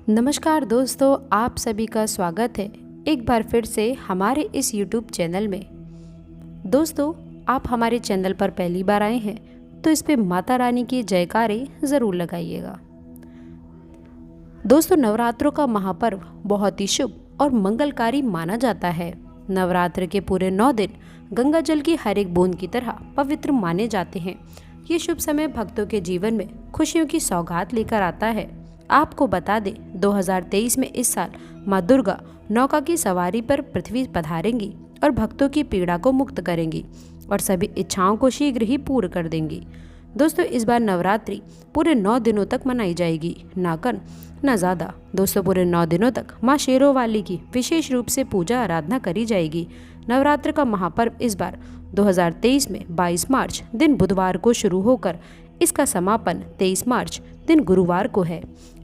नमस्कार दोस्तों, आप सभी का स्वागत है एक बार फिर से हमारे इस YouTube चैनल में। दोस्तों, आप हमारे चैनल पर पहली बार आए हैं तो इस पे माता रानी की जयकारे ज़रूर लगाइएगा। दोस्तों, नवरात्रों का महापर्व बहुत ही शुभ और मंगलकारी माना जाता है। नवरात्र के पूरे 9 दिन गंगा जल की हर एक बूंद की तरह पवित्र माने जाते हैं। ये शुभ समय भक्तों के जीवन में खुशियों की सौगात लेकर आता है। आपको बता दें, 2023 में इस साल माँ दुर्गा नौका की सवारी पर पृथ्वी पधारेंगी और भक्तों की पीड़ा को मुक्त करेंगी और सभी इच्छाओं को शीघ्र ही पूर्ण कर देंगी। दोस्तों, इस बार नवरात्रि पूरे 9 दिनों तक मनाई जाएगी, ना कम ना ज़्यादा। दोस्तों, पूरे 9 दिनों तक माँ शेरों वाली की विशेष रूप से पूजा आराधना करी जाएगी। नवरात्र का महापर्व इस बार 2023 में 22 मार्च दिन बुधवार को शुरू होकर इसका समापन 23 मार्च दिन गुरुवार को है।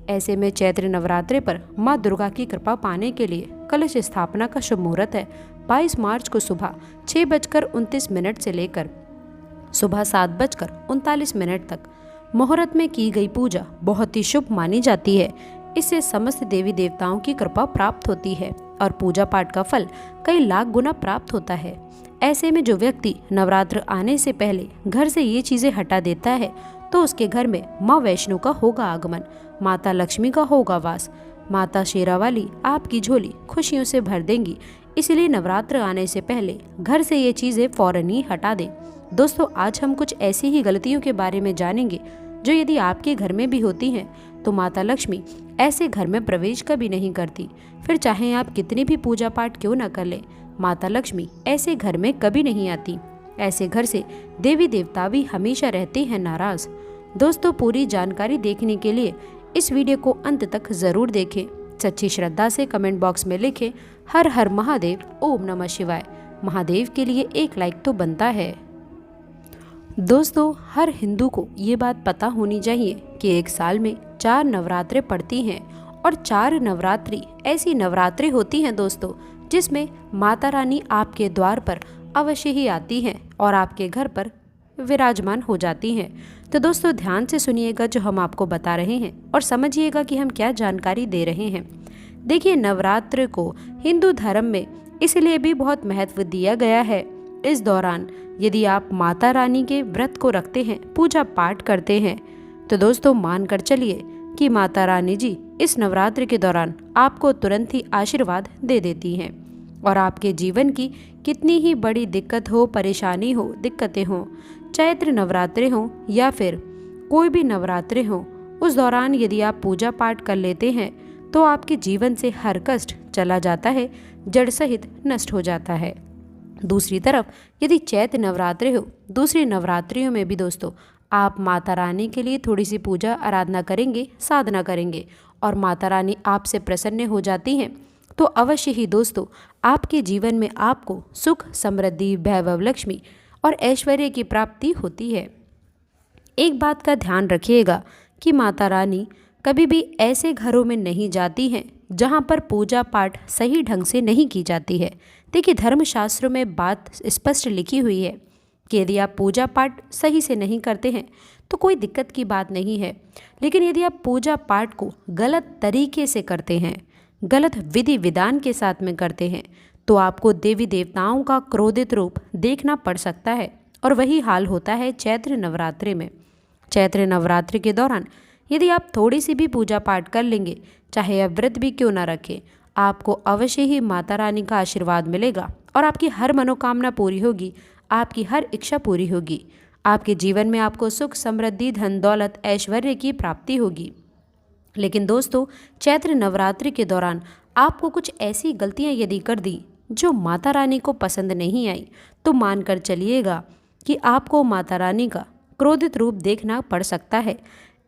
ऐसे में चैत्र नवरात्रि पर माँ दुर्गा की कृपा पाने के लिए कलश स्थापना का शुभ मुहूर्त है 22 मार्च को सुबह 6:29 से लेकर सुबह 7:39 तक। मुहूर्त में की गई पूजा बहुत ही शुभ मानी जाती है। इससे समस्त देवी देवताओं की कृपा प्राप्त होती है और पूजा पाठ का फल कई लाख गुना प्राप्त होता है। ऐसे में जो व्यक्ति नवरात्र आने से पहले घर से ये चीज़ें हटा देता है तो उसके घर में माँ वैष्णो का होगा आगमन, माता लक्ष्मी का होगा वास। माता शेरावाली आपकी झोली खुशियों से भर देंगी। इसलिए नवरात्र आने से पहले घर से ये चीज़ें फौरन ही हटा दें। दोस्तों, आज हम कुछ ऐसी ही गलतियों के बारे में जानेंगे जो यदि आपके घर में भी होती हैं तो माता लक्ष्मी ऐसे घर में प्रवेश कभी नहीं करती। फिर चाहे आप कितनी भी पूजा पाठ क्यों न कर लें, माता लक्ष्मी ऐसे घर में कभी नहीं आती। ऐसे घर से देवी देवता भी हमेशा रहते हैं नाराज। दोस्तों, पूरी जानकारी देखने के लिए इस वीडियो को अंत तक जरूर देखें। सच्ची श्रद्धा से कमेंट बॉक्स में लिखें हर हर महादेव, ओम नमः शिवाय। महादेव के लिए एक लाइक तो बनता है। दोस्तों, हर हिंदू को ये बात पता होनी चाहिए कि एक साल में 4 नवरात्रे पड़ती हैं और 4 नवरात्रि ऐसी नवरात्रि होती हैं दोस्तों, जिसमें माता रानी आपके द्वार पर अवश्य ही आती हैं और आपके घर पर विराजमान हो जाती हैं। तो दोस्तों, ध्यान से सुनिएगा जो हम आपको बता रहे हैं और समझिएगा कि हम क्या जानकारी दे रहे हैं। देखिए, नवरात्र को हिंदू धर्म में इसलिए भी बहुत महत्व दिया गया है। इस दौरान यदि आप माता रानी के व्रत को रखते हैं, पूजा पाठ करते हैं, तो दोस्तों मानकर चलिए कि माता रानी जी इस नवरात्र के दौरान आपको तुरंत ही आशीर्वाद दे देती हैं और आपके जीवन की कितनी ही बड़ी दिक्कत हो, परेशानी हो, दिक्कतें हों, चैत्र नवरात्रे हों या फिर कोई भी नवरात्रे हों, उस दौरान यदि आप पूजा पाठ कर लेते हैं तो आपके जीवन से हर कष्ट चला जाता है, जड़ सहित नष्ट हो जाता है। दूसरी तरफ यदि चैत्र नवरात्रि हो, दूसरी नवरात्रियों में भी दोस्तों आप माता रानी के लिए थोड़ी सी पूजा आराधना करेंगे, साधना करेंगे और माता रानी आपसे प्रसन्न हो जाती हैं तो अवश्य ही दोस्तों आपके जीवन में आपको सुख, समृद्धि, वैभव, लक्ष्मी और ऐश्वर्य की प्राप्ति होती है। एक बात का ध्यान रखिएगा कि माता रानी कभी भी ऐसे घरों में नहीं जाती हैं जहां पर पूजा पाठ सही ढंग से नहीं की जाती है। देखिए, धर्मशास्त्रों में बात स्पष्ट लिखी हुई है कि यदि आप पूजा पाठ सही से नहीं करते हैं तो कोई दिक्कत की बात नहीं है, लेकिन यदि आप पूजा पाठ को गलत तरीके से करते हैं, गलत विधि विधान के साथ में करते हैं, तो आपको देवी देवताओं का क्रोधित रूप देखना पड़ सकता है। और वही हाल होता है चैत्र नवरात्रि में। चैत्र नवरात्रि के दौरान यदि आप थोड़ी सी भी पूजा पाठ कर लेंगे, चाहे आप व्रत भी क्यों ना रखें, आपको अवश्य ही माता रानी का आशीर्वाद मिलेगा और आपकी हर मनोकामना पूरी होगी, आपकी हर इच्छा पूरी होगी। आपके जीवन में आपको सुख, समृद्धि, धन दौलत, ऐश्वर्य की प्राप्ति होगी। लेकिन दोस्तों, चैत्र नवरात्रि के दौरान आपको कुछ ऐसी गलतियां यदि कर दी जो माता रानी को पसंद नहीं आई, तो मानकर चलिएगा कि आपको माता रानी का क्रोधित रूप देखना पड़ सकता है।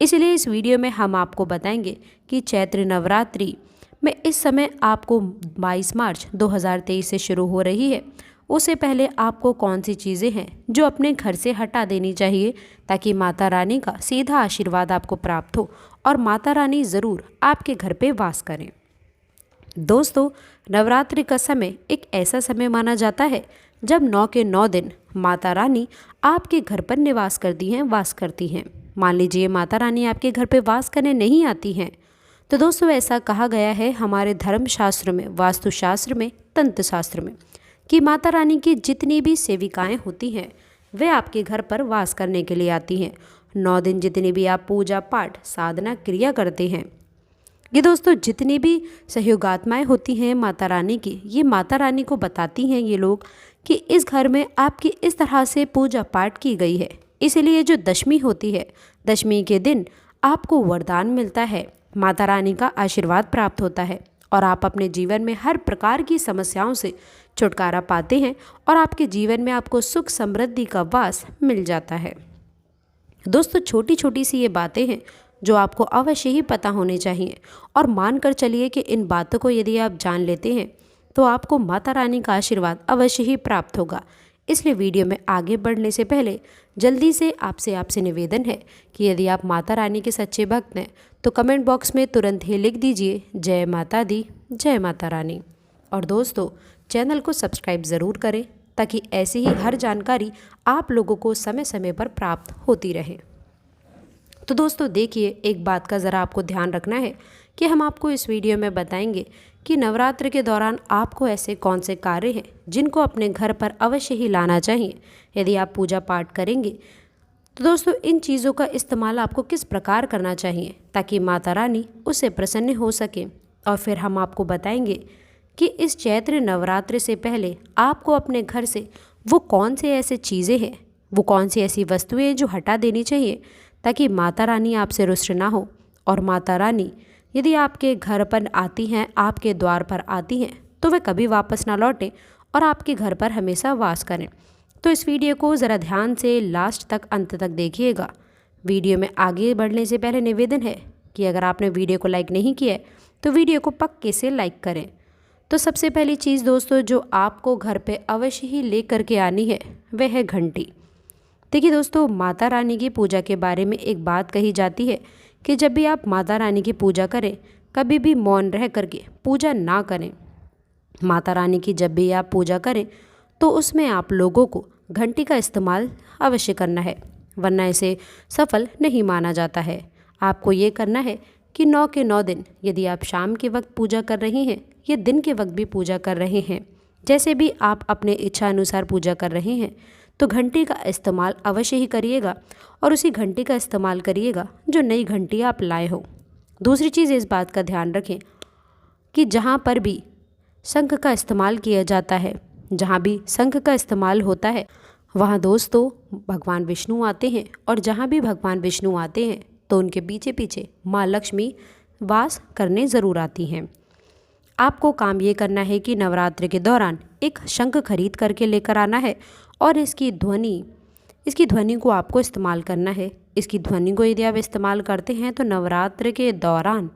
इसलिए इस वीडियो में हम आपको बताएंगे कि चैत्र नवरात्रि में इस समय आपको 22 मार्च 2023 से शुरू हो रही है, उससे पहले आपको कौन सी चीज़ें हैं जो अपने घर से हटा देनी चाहिए ताकि माता रानी का सीधा आशीर्वाद आपको प्राप्त हो और माता रानी ज़रूर आपके घर पे वास करें। दोस्तों, नवरात्रि का समय एक ऐसा समय माना जाता है जब 9 के 9 दिन माता रानी आपके घर पर निवास करती हैं, वास करती हैं। मान लीजिए माता रानी आपके घर पे वास करने नहीं आती हैं तो दोस्तों ऐसा कहा गया है हमारे धर्मशास्त्र में, वास्तुशास्त्र में, तंत्र शास्त्र में कि माता रानी की जितनी भी सेविकाएं होती हैं वे आपके घर पर वास करने के लिए आती हैं। 9 दिन जितनी भी आप पूजा पाठ साधना क्रिया करते हैं, ये दोस्तों जितनी भी सहयोगात्माएं होती हैं माता रानी की, ये माता रानी को बताती हैं ये लोग कि इस घर में आपकी इस तरह से पूजा पाठ की गई है, इसलिए जो दशमी होती है, दशमी के दिन आपको वरदान मिलता है, माता रानी का आशीर्वाद प्राप्त होता है और आप अपने जीवन में हर प्रकार की समस्याओं से छुटकारा पाते हैं और आपके जीवन में आपको सुख समृद्धि का वास मिल जाता है। दोस्तों छोटी छोटी सी ये बातें हैं जो आपको अवश्य ही पता होने चाहिए और मानकर चलिए कि इन बातों को यदि आप जान लेते हैं तो आपको माता रानी का आशीर्वाद अवश्य ही प्राप्त होगा। इसलिए वीडियो में आगे बढ़ने से पहले जल्दी से आपसे निवेदन है कि यदि आप माता रानी के सच्चे भक्त हैं तो कमेंट बॉक्स में तुरंत ही लिख दीजिए जय माता दी, जय माता रानी। और दोस्तों चैनल को सब्सक्राइब ज़रूर करें ताकि ऐसी ही हर जानकारी आप लोगों को समय समय पर प्राप्त होती रहे। तो दोस्तों देखिए, एक बात का ज़रा आपको ध्यान रखना है कि हम आपको इस वीडियो में बताएंगे कि नवरात्र के दौरान आपको ऐसे कौन से कार्य हैं जिनको अपने घर पर अवश्य ही लाना चाहिए यदि आप पूजा पाठ करेंगे। तो दोस्तों इन चीज़ों का इस्तेमाल आपको किस प्रकार करना चाहिए ताकि माता रानी उससे प्रसन्न हो सके। और फिर हम आपको बताएंगे कि इस चैत्र नवरात्र से पहले आपको अपने घर से वो कौन से ऐसे चीज़ें हैं, वो कौन सी ऐसी वस्तुएं जो हटा देनी चाहिए ताकि माता रानी आपसे रुष्ट ना हो। और माता रानी यदि आपके घर पर आती हैं, आपके द्वार पर आती हैं, तो वे कभी वापस ना लौटें और आपके घर पर हमेशा वास करें। तो इस वीडियो को ज़रा ध्यान से लास्ट तक, अंत तक देखिएगा। वीडियो में आगे बढ़ने से पहले निवेदन है कि अगर आपने वीडियो को लाइक नहीं किया है तो वीडियो को पक्के से लाइक करें। तो सबसे पहली चीज़ दोस्तों जो आपको घर पे अवश्य ही ले करके आनी है वह है घंटी। देखिए दोस्तों, माता रानी की पूजा के बारे में एक बात कही जाती है कि जब भी आप माता रानी की पूजा करें कभी भी मौन रह करके पूजा ना करें। माता रानी की जब भी आप पूजा करें तो उसमें आप लोगों को घंटी का इस्तेमाल अवश्य करना है, वरना इसे सफल नहीं माना जाता है। आपको ये करना है कि 9 के 9 दिन यदि आप शाम के वक्त पूजा कर रही हैं या दिन के वक्त भी पूजा कर रहे हैं, जैसे भी आप अपने इच्छा अनुसार पूजा कर रहे हैं, तो घंटी का इस्तेमाल अवश्य ही करिएगा और उसी घंटी का इस्तेमाल करिएगा जो नई घंटी आप लाए हो। दूसरी चीज़ इस बात का ध्यान रखें कि जहाँ पर भी शंख का इस्तेमाल किया जाता है, जहाँ भी शंख का इस्तेमाल होता है वहाँ दोस्तों भगवान विष्णु आते हैं और जहाँ भी भगवान विष्णु आते हैं तो उनके पीछे पीछे माँ लक्ष्मी वास करने ज़रूर आती हैं। आपको काम ये करना है कि नवरात्र के दौरान एक शंख खरीद करके लेकर आना है और इसकी ध्वनि को आपको इस्तेमाल करना है। इसकी ध्वनि को यदि आप इस्तेमाल करते हैं तो नवरात्र के दौरान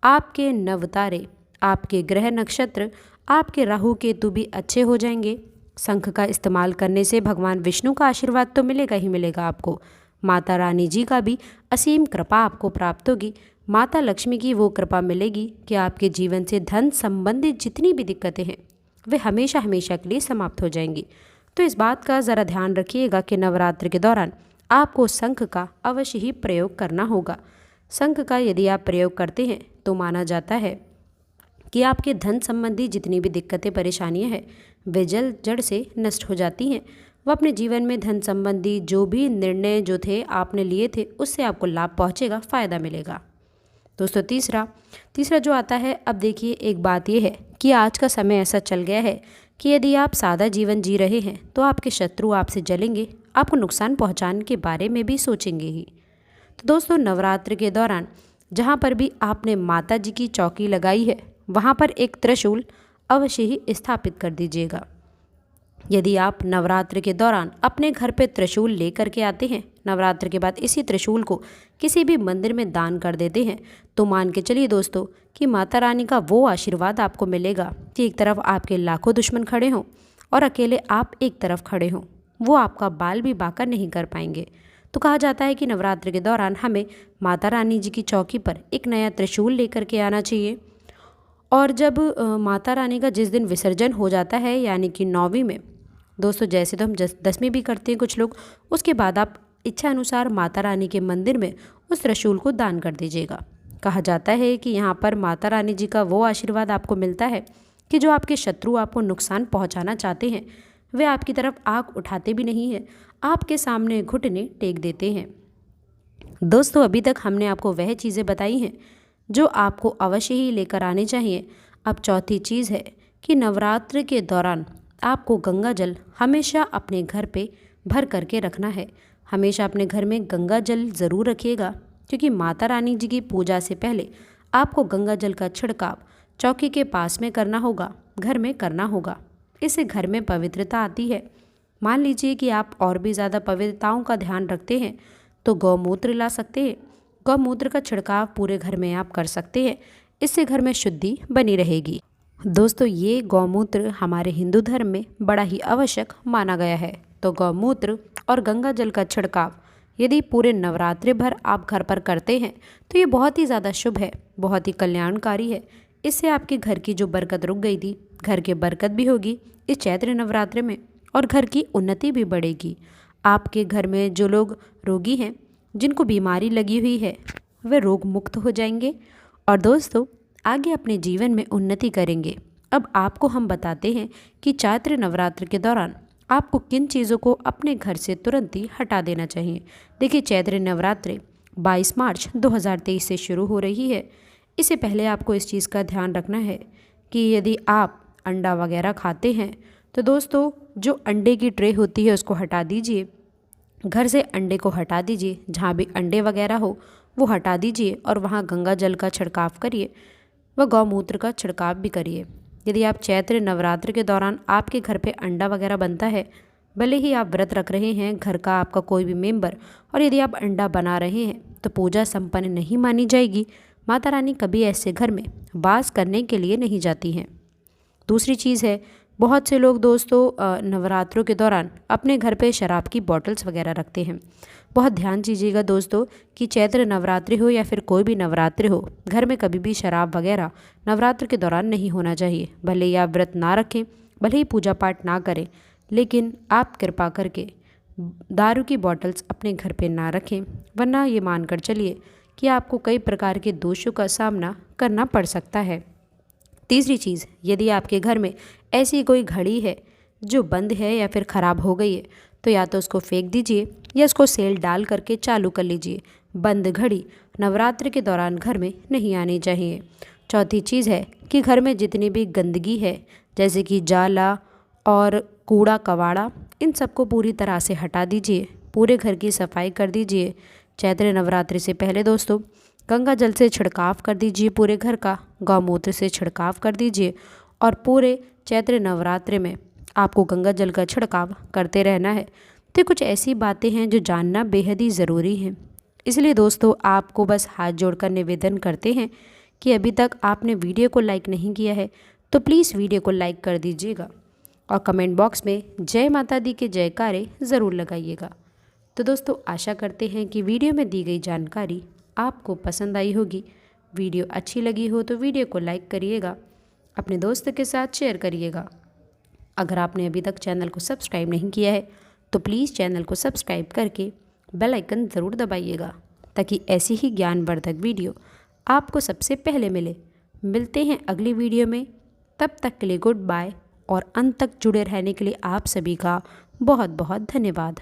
आपके नवतारे, आपके ग्रह नक्षत्र, आपके राहु केतु भी अच्छे हो जाएंगे। शंख का इस्तेमाल करने से भगवान विष्णु का आशीर्वाद तो मिलेगा ही मिलेगा आपको, माता रानी जी का भी असीम कृपा आपको प्राप्त होगी। माता लक्ष्मी की वो कृपा मिलेगी कि आपके जीवन से धन संबंधित जितनी भी दिक्कतें हैं वे हमेशा हमेशा के लिए समाप्त हो जाएंगी। तो इस बात का ज़रा ध्यान रखिएगा कि नवरात्र के दौरान आपको शंख का अवश्य ही प्रयोग करना होगा। शंख का यदि आप प्रयोग करते हैं तो माना जाता है कि आपके धन संबंधी जितनी भी दिक्कतें परेशानियां हैं वे जड़ से नष्ट हो जाती हैं। वह अपने जीवन में धन संबंधी जो भी निर्णय जो थे आपने लिए थे उससे आपको लाभ पहुंचेगा, फ़ायदा मिलेगा। दोस्तों तीसरा जो आता है, अब देखिए एक बात यह है कि आज का समय ऐसा चल गया है कि यदि आप सादा जीवन जी रहे हैं तो आपके शत्रु आपसे जलेंगे, आपको नुकसान पहुंचाने के बारे में भी सोचेंगे ही। तो दोस्तों नवरात्र के दौरान जहां पर भी आपने माता जी की चौकी लगाई है वहां पर एक त्रिशूल अवश्य ही स्थापित कर दीजिएगा। यदि आप नवरात्र के दौरान अपने घर पे त्रिशूल लेकर के आते हैं, नवरात्र के बाद इसी त्रिशूल को किसी भी मंदिर में दान कर देते हैं, तो मान के चलिए दोस्तों कि माता रानी का वो आशीर्वाद आपको मिलेगा कि एक तरफ आपके लाखों दुश्मन खड़े हों और अकेले आप एक तरफ खड़े हों, वो आपका बाल भी बांका नहीं कर पाएंगे। तो कहा जाता है कि नवरात्र के दौरान हमें माता रानी जी की चौकी पर एक नया त्रिशूल लेकर के आना चाहिए। और जब माता रानी का जिस दिन विसर्जन हो जाता है यानी कि 9वीं में दोस्तों, जैसे तो हम 10वीं भी करते हैं कुछ लोग, उसके बाद आप इच्छा अनुसार माता रानी के मंदिर में उस त्रिशूल को दान कर दीजिएगा। कहा जाता है कि यहाँ पर माता रानी जी का वो आशीर्वाद आपको मिलता है कि जो आपके शत्रु आपको नुकसान पहुँचाना चाहते हैं वे आपकी तरफ आँख उठाते भी नहीं हैं, आपके सामने घुटने टेक देते हैं। दोस्तों, अभी तक हमने आपको वह चीज़ें बताई हैं जो आपको अवश्य ही लेकर आनी चाहिए। अब चौथी चीज़ है कि नवरात्र के दौरान आपको गंगा जल हमेशा अपने घर पे भर करके रखना है। हमेशा अपने घर में गंगा जल ज़रूर रखिएगा, क्योंकि माता रानी जी की पूजा से पहले आपको गंगा जल का छिड़काव चौकी के पास में करना होगा, घर में करना होगा। इससे घर में पवित्रता आती है। मान लीजिए कि आप और भी ज़्यादा पवित्रताओं का ध्यान रखते हैं तो गौमूत्र ला सकते हैं। गौमूत्र का छिड़काव पूरे घर में आप कर सकते हैं, इससे घर में शुद्धि बनी रहेगी। दोस्तों, ये गौमूत्र हमारे हिंदू धर्म में बड़ा ही आवश्यक माना गया है। तो गौमूत्र और गंगा जल का छिड़काव यदि पूरे नवरात्रि भर आप घर पर करते हैं तो ये बहुत ही ज़्यादा शुभ है, बहुत ही कल्याणकारी है। इससे आपके घर की जो बरकत रुक गई थी, घर की बरकत भी होगी इस चैत्र नवरात्रि में और घर की उन्नति भी बढ़ेगी। आपके घर में जो लोग रोगी हैं, जिनको बीमारी लगी हुई है, वे रोग मुक्त हो जाएंगे और दोस्तों आगे अपने जीवन में उन्नति करेंगे। अब आपको हम बताते हैं कि चैत्र नवरात्र के दौरान आपको किन चीज़ों को अपने घर से तुरंत ही हटा देना चाहिए। देखिए, चैत्र नवरात्रि 22 मार्च 2023 से शुरू हो रही है। इससे पहले आपको इस चीज़ का ध्यान रखना है कि यदि आप अंडा वगैरह खाते हैं तो दोस्तों जो अंडे की ट्रे होती है उसको हटा दीजिए। घर से अंडे को हटा दीजिए, जहाँ भी अंडे वगैरह हो वो हटा दीजिए और वहाँ गंगा जल का छिड़काव करिए व गौमूत्र का छिड़काव भी करिए। यदि आप चैत्र नवरात्र के दौरान आपके घर पे अंडा वगैरह बनता है, भले ही आप व्रत रख रहे हैं घर का आपका कोई भी मेंबर, और यदि आप अंडा बना रहे हैं तो पूजा संपन्न नहीं मानी जाएगी। माता रानी कभी ऐसे घर में वास करने के लिए नहीं जाती हैं। दूसरी चीज़ है, बहुत से लोग दोस्तों नवरात्रों के दौरान अपने घर पे शराब की बॉटल्स वगैरह रखते हैं। बहुत ध्यान दीजिएगा दोस्तों कि चैत्र नवरात्रि हो या फिर कोई भी नवरात्रि हो, घर में कभी भी शराब वगैरह नवरात्र के दौरान नहीं होना चाहिए। भले ही आप व्रत ना रखें, भले ही पूजा पाठ ना करें, लेकिन आप कृपा करके दारू की बॉटल्स अपने घर पे ना रखें, वरना ये मानकर चलिए कि आपको कई प्रकार के दोषों का सामना करना पड़ सकता है। तीसरी चीज़, यदि आपके घर में ऐसी कोई घड़ी है जो बंद है या फिर ख़राब हो गई है तो या तो उसको फेंक दीजिए या उसको सेल डाल करके चालू कर लीजिए। बंद घड़ी नवरात्र के दौरान घर में नहीं आनी चाहिए। चौथी चीज़ है कि घर में जितनी भी गंदगी है, जैसे कि जाला और कूड़ा कबाड़ा, इन सबको पूरी तरह से हटा दीजिए। पूरे घर की सफाई कर दीजिए। चैत्र नवरात्रि से पहले दोस्तों गंगा जल से छिड़काव कर दीजिए पूरे घर का, गौमूत्र से छिड़काव कर दीजिए और पूरे चैत्र नवरात्रि में आपको गंगा जल का छिड़काव करते रहना है। तो कुछ ऐसी बातें हैं जो जानना बेहद ही ज़रूरी हैं। इसलिए दोस्तों आपको बस हाथ जोड़कर निवेदन करते हैं कि अभी तक आपने वीडियो को लाइक नहीं किया है तो प्लीज़ वीडियो को लाइक कर दीजिएगा और कमेंट बॉक्स में जय माता दी के जयकारे ज़रूर लगाइएगा। तो दोस्तों आशा करते हैं कि वीडियो में दी गई जानकारी आपको पसंद आई होगी। वीडियो अच्छी लगी हो तो वीडियो को लाइक करिएगा, अपने दोस्त के साथ शेयर करिएगा। अगर आपने अभी तक चैनल को सब्सक्राइब नहीं किया है तो प्लीज़ चैनल को सब्सक्राइब करके बेल आइकन ज़रूर दबाइएगा, ताकि ऐसी ही ज्ञानवर्धक वीडियो आपको सबसे पहले मिले। मिलते हैं अगली वीडियो में, तब तक के लिए गुड बाय और अंत तक जुड़े रहने के लिए आप सभी का बहुत बहुत धन्यवाद।